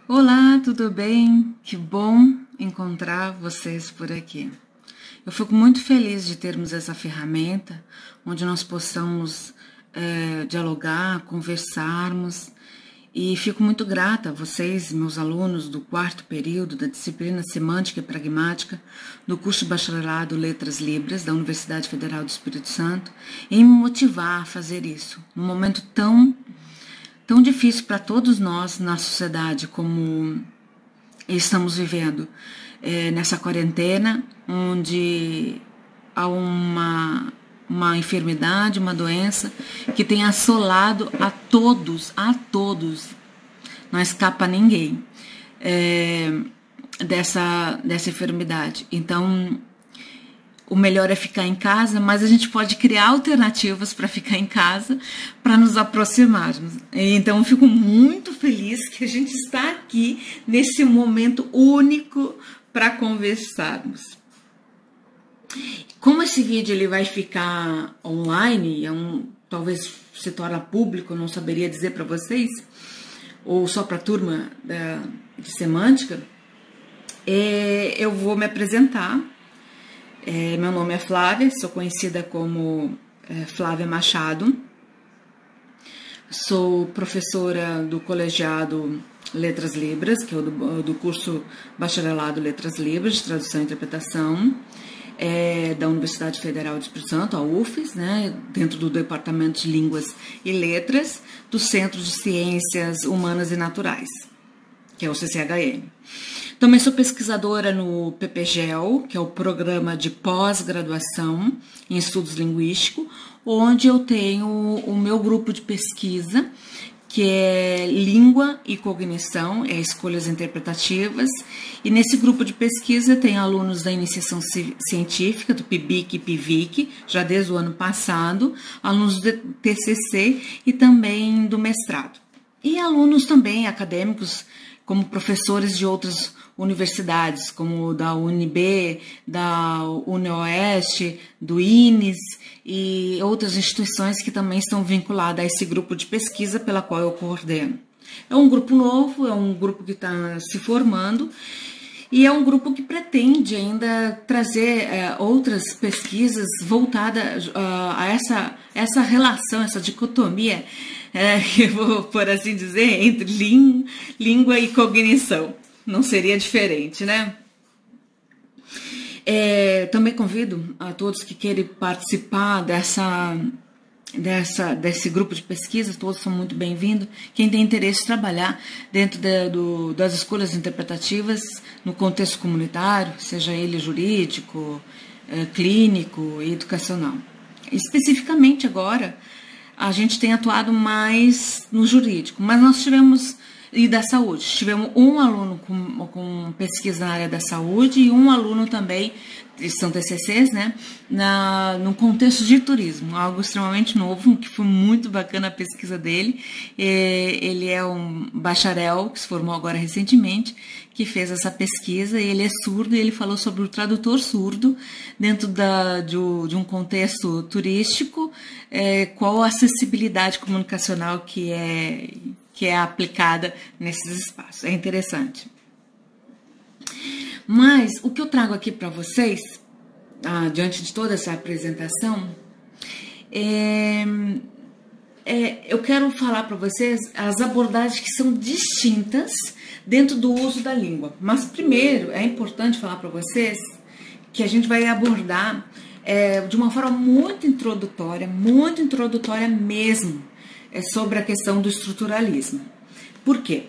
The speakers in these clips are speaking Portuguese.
Olá, tudo bem? Que bom encontrar vocês por aqui. Eu fico muito feliz de termos essa ferramenta onde nós possamos dialogar, conversarmos, e fico muito grata a vocês, meus alunos do 4º período da disciplina Semântica e Pragmática do curso de Bacharelado Letras Libras da Universidade Federal do Espírito Santo, em me motivar a fazer isso num momento tão difícil para todos nós na sociedade como estamos vivendo, nessa quarentena, onde há uma enfermidade, uma doença que tem assolado a todos, não escapa ninguém dessa enfermidade. Então, o melhor é ficar em casa, mas a gente pode criar alternativas para ficar em casa, para nos aproximarmos. Então, eu fico muito feliz que a gente está aqui nesse momento único para conversarmos. Como esse vídeo ele vai ficar online, talvez se torne público, eu não saberia dizer para vocês, ou só para a turma de semântica, eu vou me apresentar. Meu nome é Flávia, sou conhecida como Flávia Machado, sou professora do colegiado Letras Libras, que é do curso Bacharelado Letras Libras, de Tradução e Interpretação, da Universidade Federal do Espírito Santo, a UFES, né, dentro do Departamento de Línguas e Letras, do Centro de Ciências Humanas e Naturais, que é o CCHN. Também sou pesquisadora no PPGEL, que é o Programa de Pós-Graduação em Estudos Linguísticos, onde eu tenho o meu grupo de pesquisa, que é Língua e Cognição, Escolhas Interpretativas, e nesse grupo de pesquisa tem alunos da iniciação científica, do PIBIC e PIVIC, já desde o ano passado, alunos do TCC e também do mestrado. E alunos também acadêmicos, como professores de outras universidades, como da UNB, da UniOeste, do INES e outras instituições que também estão vinculadas a esse grupo de pesquisa pela qual eu coordeno. É um grupo novo, é um grupo que está se formando e é um grupo que pretende ainda trazer outras pesquisas voltadas a essa relação, essa dicotomia, eu vou por assim dizer, entre língua e cognição. Não seria diferente, né? Também convido a todos que querem participar desse grupo de pesquisa, todos são muito bem-vindos. Quem tem interesse em trabalhar dentro das escolhas interpretativas no contexto comunitário, seja ele jurídico, clínico e educacional. Especificamente agora, a gente tem atuado mais no jurídico, mas nós tivemos, e da saúde, tivemos um aluno com pesquisa na área da saúde e um aluno também, são TCCs, né, no contexto de turismo, algo extremamente novo, que foi muito bacana a pesquisa dele. Ele é um bacharel que se formou agora recentemente, que fez essa pesquisa, e ele é surdo, e ele falou sobre o tradutor surdo dentro de um contexto turístico, qual a acessibilidade comunicacional que é aplicada nesses espaços. É interessante. Mas o que eu trago aqui para vocês, diante de toda essa apresentação, eu quero falar para vocês as abordagens que são distintas dentro do uso da língua. Mas primeiro é importante falar para vocês que a gente vai abordar de uma forma muito introdutória mesmo, sobre a questão do estruturalismo. Por quê?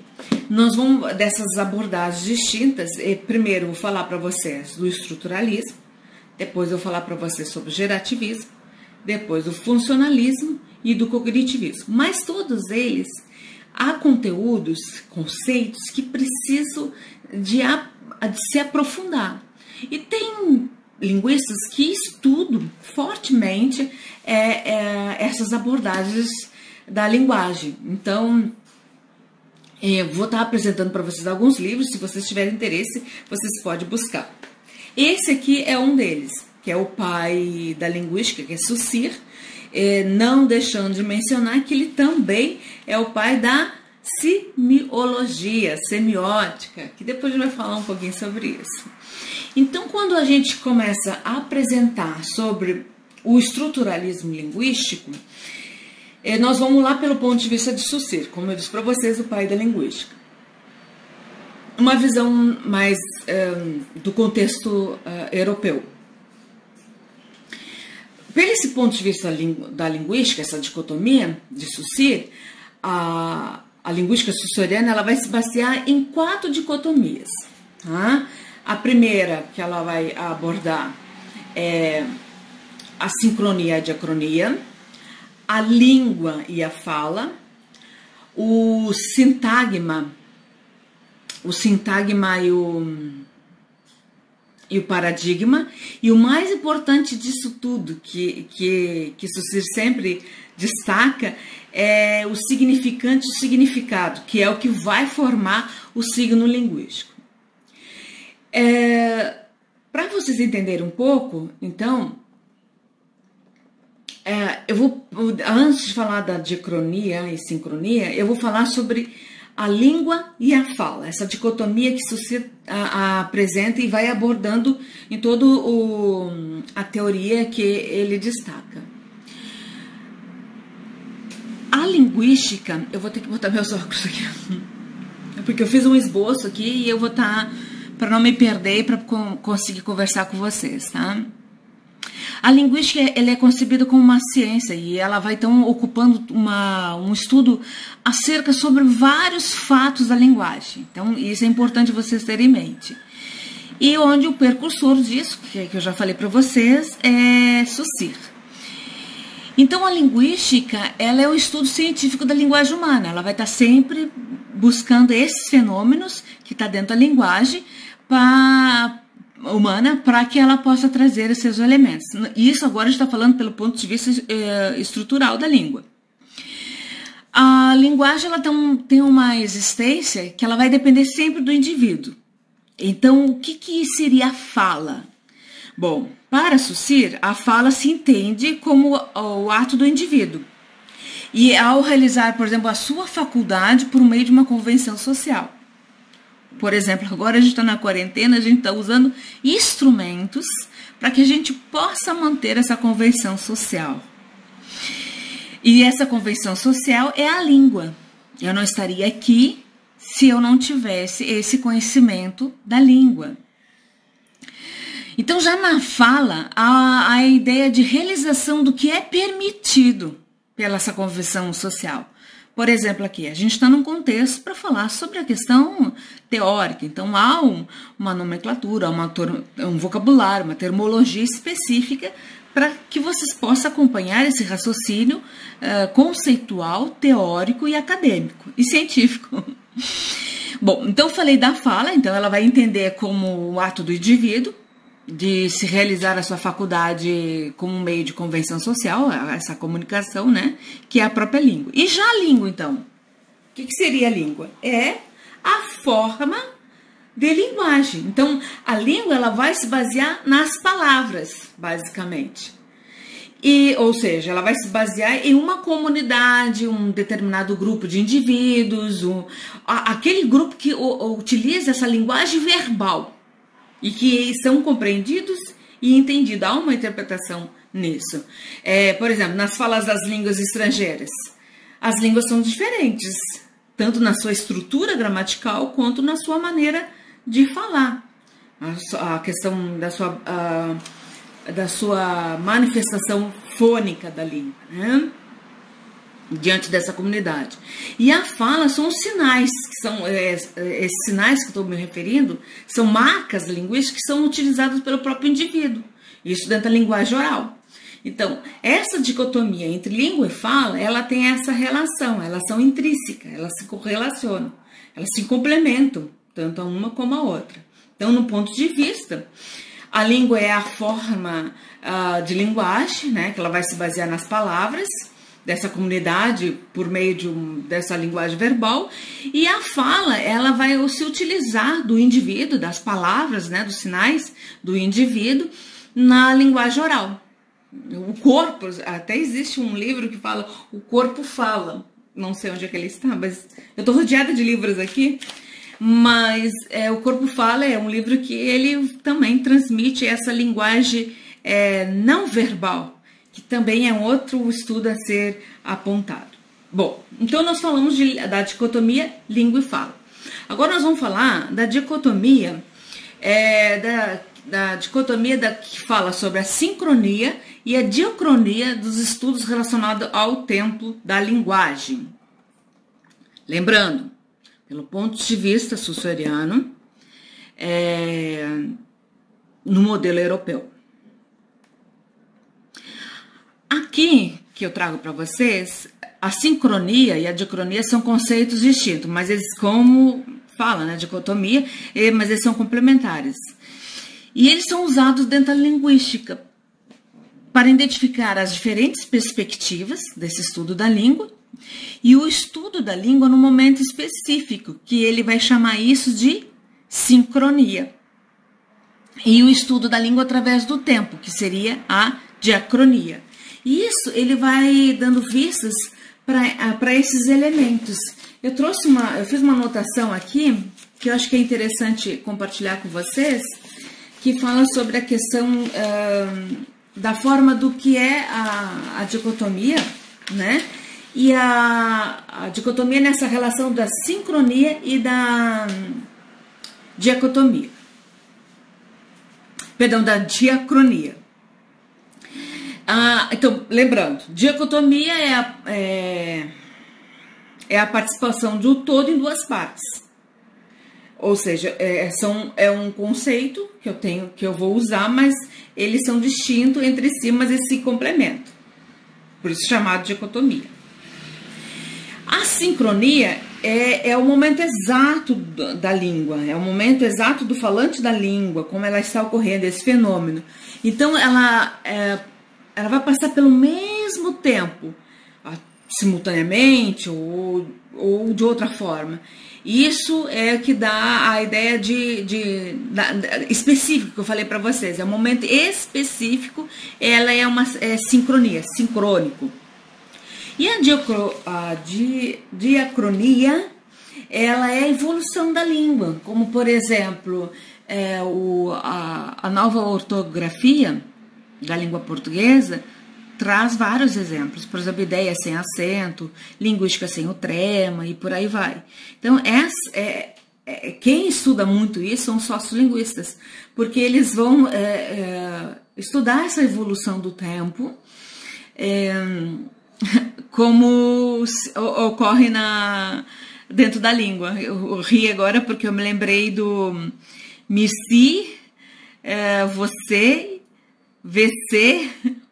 Nós vamos, dessas abordagens distintas, primeiro eu vou falar para vocês do estruturalismo, depois eu vou falar para vocês sobre o gerativismo, depois do funcionalismo e do cognitivismo. Mas todos eles, há conteúdos, conceitos que precisam de se aprofundar. E tem linguistas que estudam fortemente essas abordagens da linguagem. Então, eu vou estar apresentando para vocês alguns livros, se vocês tiverem interesse, vocês podem buscar. Esse aqui é um deles, que é o pai da linguística, que é Saussure, não deixando de mencionar que ele também é o pai da semiologia, semiótica, que depois a gente vai falar um pouquinho sobre isso. Então, quando a gente começa a apresentar sobre o estruturalismo linguístico, nós vamos lá pelo ponto de vista de Saussure, como eu disse para vocês, o pai da linguística. Uma visão mais do contexto europeu. Pelo esse ponto de vista da linguística, essa dicotomia de Saussure, a linguística saussuriana ela vai se basear em 4 dicotomias. Tá? A primeira que ela vai abordar é a sincronia e a diacronia, a língua e a fala, o sintagma e o paradigma, e o mais importante disso tudo, que Saussure sempre destaca, é o significante e o significado, que é o que vai formar o signo linguístico. Para vocês entenderem um pouco, então, antes de falar da diacronia e sincronia, eu vou falar sobre a língua e a fala, essa dicotomia que Saussure apresenta e vai abordando em toda a teoria que ele destaca. A linguística, eu vou ter que botar meus óculos aqui, porque eu fiz um esboço aqui e eu vou estar, para não me perder e para conseguir conversar com vocês, tá? A linguística ela é concebida como uma ciência e ela vai então ocupando um estudo acerca sobre vários fatos da linguagem. Então isso é importante vocês terem em mente. E onde o precursor disso, que eu já falei para vocês, é Saussure. Então a linguística ela é o estudo científico da linguagem humana. Ela vai estar sempre buscando esses fenômenos que está dentro da linguagem humana para que ela possa trazer esses elementos. Isso agora está falando pelo ponto de vista estrutural da língua. A linguagem ela tem uma existência que ela vai depender sempre do indivíduo. Então, o que seria a fala? Bom, para Saussure, a fala se entende como o ato do indivíduo. E ao realizar, por exemplo, a sua faculdade por meio de uma convenção social. Por exemplo, agora a gente está na quarentena, a gente está usando instrumentos para que a gente possa manter essa convenção social. E essa convenção social é a língua. Eu não estaria aqui se eu não tivesse esse conhecimento da língua. Então, já na fala, há a ideia de realização do que é permitido pela essa convenção social. Por exemplo, aqui, a gente está num contexto para falar sobre a questão teórica. Então, há uma nomenclatura, um vocabulário, uma termologia específica para que vocês possam acompanhar esse raciocínio conceitual, teórico e acadêmico e científico. Bom, então eu falei da fala, então ela vai entender como o ato do indivíduo de se realizar a sua faculdade como um meio de convenção social, essa comunicação, né, que é a própria língua. E já a língua, então, o que seria a língua? É a forma de linguagem. Então, a língua ela vai se basear nas palavras, basicamente. Ou seja, ela vai se basear em uma comunidade, um determinado grupo de indivíduos, aquele grupo que utiliza essa linguagem verbal e que são compreendidos e entendidos. Há uma interpretação nisso. Por exemplo, nas falas das línguas estrangeiras, as línguas são diferentes, tanto na sua estrutura gramatical quanto na sua maneira de falar. A questão da sua manifestação fônica da língua, né? Diante dessa comunidade. E a fala são os sinais, que são esses sinais que eu estou me referindo, são marcas linguísticas que são utilizadas pelo próprio indivíduo, isso dentro da linguagem oral. Então, essa dicotomia entre língua e fala, ela tem essa relação, elas são intrínsecas, elas se correlacionam, elas se complementam, tanto a uma como a outra. Então, no ponto de vista, a língua é a forma de linguagem, né, que ela vai se basear nas palavras dessa comunidade por meio dessa linguagem verbal, e a fala ela vai se utilizar do indivíduo, das palavras, né, dos sinais do indivíduo na linguagem oral. O corpo, até existe um livro que fala o corpo fala, não sei onde é que ele está, mas eu estou rodeada de livros aqui. Mas O Corpo Fala é um livro que ele também transmite essa linguagem não verbal, que também é um outro estudo a ser apontado. Bom, então nós falamos da dicotomia língua e fala. Agora nós vamos falar da dicotomia, que fala sobre a sincronia e a diacronia dos estudos relacionados ao tempo da linguagem. Lembrando, pelo ponto de vista sussoriano, no modelo europeu. Aqui que eu trago para vocês, a sincronia e a diacronia são conceitos distintos, mas eles, como fala, né, dicotomia, mas eles são complementares. E eles são usados dentro da linguística para identificar as diferentes perspectivas desse estudo da língua e o estudo da língua no momento específico, que ele vai chamar isso de sincronia. E o estudo da língua através do tempo, que seria a diacronia. E isso ele vai dando vistas para esses elementos. Eu fiz uma anotação aqui, que eu acho que é interessante compartilhar com vocês, que fala sobre a questão da forma do que é a dicotomia, né? E a dicotomia nessa relação da sincronia e da diacotomia. Perdão, da diacronia. Então, lembrando, dicotomia é a participação do todo em duas partes. Ou seja, é um conceito que eu vou usar, mas eles são distintos entre si, mas eles se complementam. Por isso chamado de dicotomia. A sincronia é o momento exato da língua, é o momento exato do falante da língua, como ela está ocorrendo, esse fenômeno. Então, ela vai passar pelo mesmo tempo, simultaneamente ou de outra forma. Isso é o que dá a ideia específica que eu falei para vocês. É um momento específico, ela é uma sincronia, sincrônico. E a diacronia, ela é a evolução da língua, como por exemplo, a nova ortografia da língua portuguesa traz vários exemplos, por exemplo, ideia sem acento, linguística sem o trema e por aí vai. Então, quem estuda muito isso são os sociolinguistas, porque eles vão estudar essa evolução do tempo, como ocorre dentro da língua. Eu ri agora porque eu me lembrei do Missi, você, VC,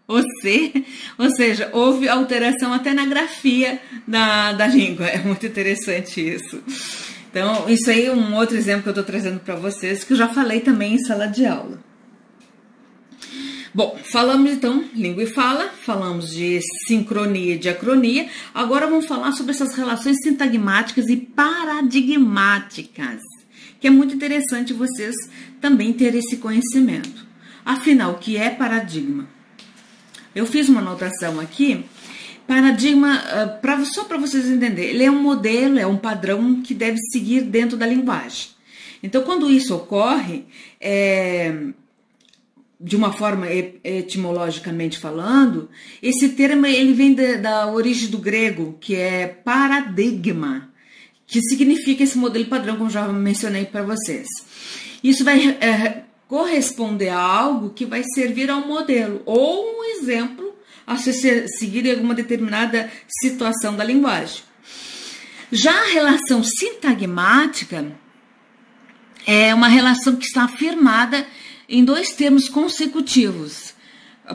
você, ou seja, houve alteração até na grafia da língua. É muito interessante isso. Então, isso aí é um outro exemplo que eu estou trazendo para vocês, que eu já falei também em sala de aula. Bom, falamos então língua e fala, falamos de sincronia e diacronia, agora vamos falar sobre essas relações sintagmáticas e paradigmáticas, que é muito interessante vocês também terem esse conhecimento. Afinal, o que é paradigma? Eu fiz uma anotação aqui. Paradigma, só para vocês entenderem, ele é um modelo, é um padrão que deve seguir dentro da linguagem. Então, quando isso ocorre, de uma forma etimologicamente falando, esse termo ele vem da origem do grego, que é paradigma, que significa esse modelo padrão, como já mencionei para vocês. Isso vai corresponder a algo que vai servir a um modelo ou um exemplo a ser seguir em alguma determinada situação da linguagem. Já a relação sintagmática é uma relação que está afirmada em dois termos consecutivos.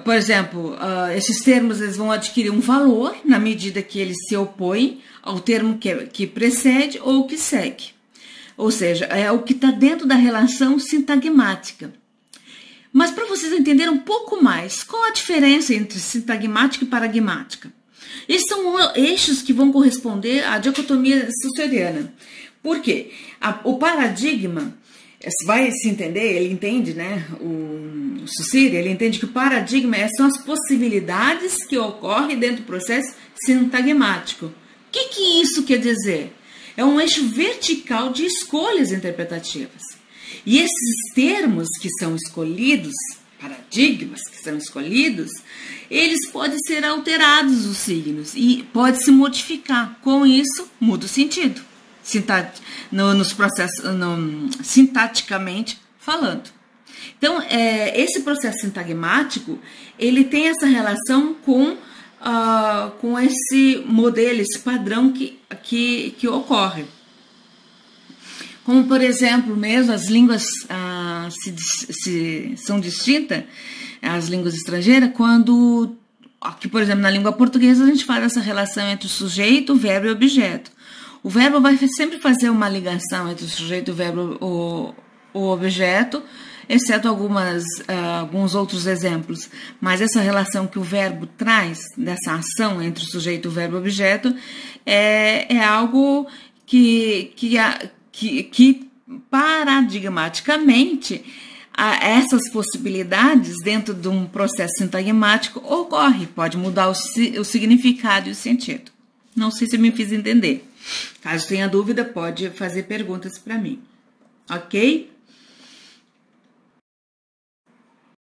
Por exemplo, esses termos eles vão adquirir um valor na medida que eles se opõem ao termo que precede ou que segue. Ou seja, é o que está dentro da relação sintagmática. Mas para vocês entenderem um pouco mais, qual a diferença entre sintagmática e paradigmática? Esses são eixos que vão corresponder à dicotomia sussoriana. Por quê? O paradigma, vai se entender, ele entende, né? O Saussure, ele entende que o paradigma são as possibilidades que ocorrem dentro do processo sintagmático, que isso quer dizer? É um eixo vertical de escolhas interpretativas. E esses termos que são escolhidos, paradigmas que são escolhidos, eles podem ser alterados, os signos, e pode se modificar. Com isso, muda o sentido, nos processos, sintaticamente falando. Então, esse processo sintagmático, ele tem essa relação com esse modelo, esse padrão que ocorre. Como, por exemplo, mesmo as línguas são distintas, as línguas estrangeiras, quando, aqui, por exemplo, na língua portuguesa, a gente faz essa relação entre o sujeito, o verbo e o objeto. O verbo vai sempre fazer uma ligação entre o sujeito, o verbo e o objeto, exceto alguns outros exemplos. Mas essa relação que o verbo traz, dessa ação entre o sujeito, o verbo e o objeto, é algo que paradigmaticamente essas possibilidades dentro de um processo sintagmático ocorre, pode mudar o significado e o sentido. Não sei se eu me fiz entender. Caso tenha dúvida, pode fazer perguntas para mim, ok?